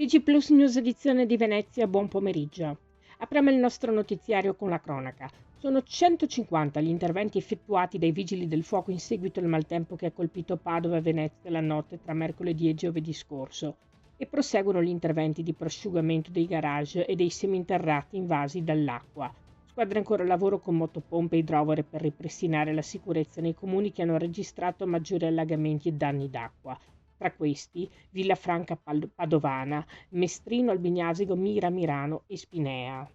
TG Plus News edizione di Venezia, buon pomeriggio. Apriamo il nostro notiziario con la cronaca. Sono 150 gli interventi effettuati dai vigili del fuoco in seguito al maltempo che ha colpito Padova e Venezia la notte tra mercoledì e giovedì scorso e proseguono gli interventi di prosciugamento dei garage e dei seminterrati invasi dall'acqua. Squadra ancora lavoro con motopompe e idrovore per ripristinare la sicurezza nei comuni che hanno registrato maggiori allagamenti e danni d'acqua. Tra questi Villafranca Padovana, Mestrino Albignasigo, Mira Mirano e Spinea.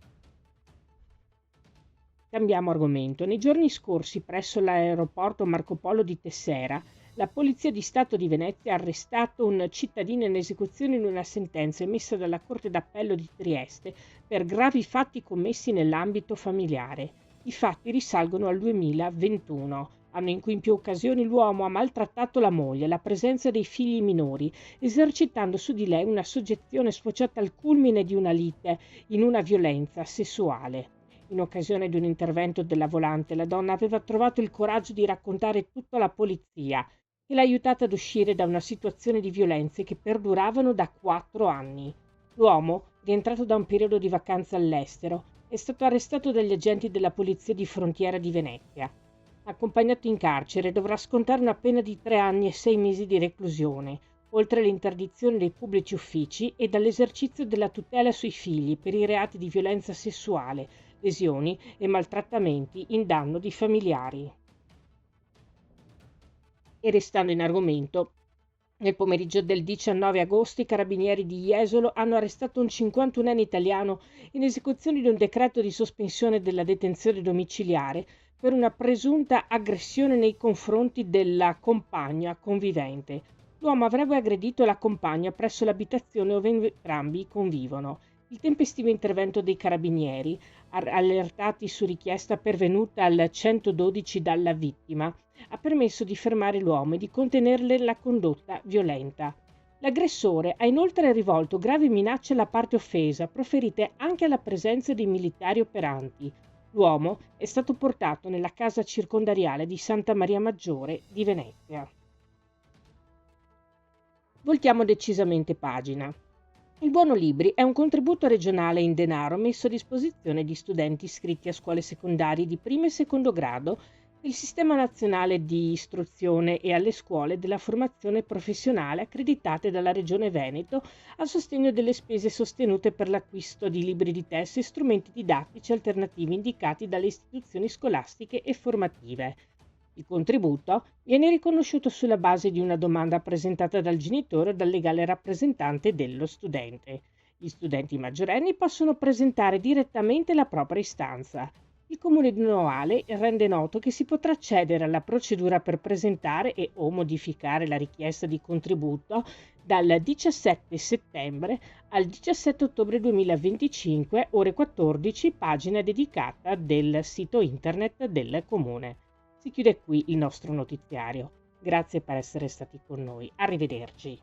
Cambiamo argomento. Nei giorni scorsi, presso l'aeroporto Marco Polo di Tessera, la Polizia di Stato di Venezia ha arrestato un cittadino in esecuzione di una sentenza emessa dalla Corte d'Appello di Trieste per gravi fatti commessi nell'ambito familiare. I fatti risalgono al 2021, anno in cui in più occasioni l'uomo ha maltrattato la moglie alla presenza dei figli minori, esercitando su di lei una soggezione sfociata al culmine di una lite in una violenza sessuale. In occasione di un intervento della volante, la donna aveva trovato il coraggio di raccontare tutto alla polizia, che l'ha aiutata ad uscire da una situazione di violenze che perduravano da 4 anni. L'uomo, rientrato da un periodo di vacanza all'estero, è stato arrestato dagli agenti della Polizia di Frontiera di Venezia. Accompagnato in carcere, dovrà scontare una pena di 3 anni e 6 mesi di reclusione, oltre all'interdizione dei pubblici uffici e dall'esercizio della tutela sui figli per i reati di violenza sessuale, lesioni e maltrattamenti in danno di familiari. E restando in argomento, nel pomeriggio del 19 agosto i carabinieri di Jesolo hanno arrestato un 51enne italiano in esecuzione di un decreto di sospensione della detenzione domiciliare per una presunta aggressione nei confronti della compagna convivente. L'uomo avrebbe aggredito la compagna presso l'abitazione dove entrambi convivono. Il tempestivo intervento dei carabinieri, allertati su richiesta pervenuta al 112 dalla vittima, ha permesso di fermare l'uomo e di contenerle la condotta violenta. L'aggressore ha inoltre rivolto gravi minacce alla parte offesa, proferite anche alla presenza dei militari operanti. L'uomo è stato portato nella casa circondariale di Santa Maria Maggiore di Venezia. Voltiamo decisamente pagina. Il buono libri è un contributo regionale in denaro messo a disposizione di studenti iscritti a scuole secondarie di primo e secondo grado del Sistema Nazionale di Istruzione e alle scuole della formazione professionale accreditate dalla Regione Veneto a sostegno delle spese sostenute per l'acquisto di libri di testo e strumenti didattici alternativi indicati dalle istituzioni scolastiche e formative. Il contributo viene riconosciuto sulla base di una domanda presentata dal genitore o dal legale rappresentante dello studente. Gli studenti maggiorenni possono presentare direttamente la propria istanza. Il Comune di Noale rende noto che si potrà accedere alla procedura per presentare e o modificare la richiesta di contributo dal 17 settembre al 17 ottobre 2025, ore 14, pagina dedicata del sito internet del Comune. Si chiude qui il nostro notiziario. Grazie per essere stati con noi. Arrivederci.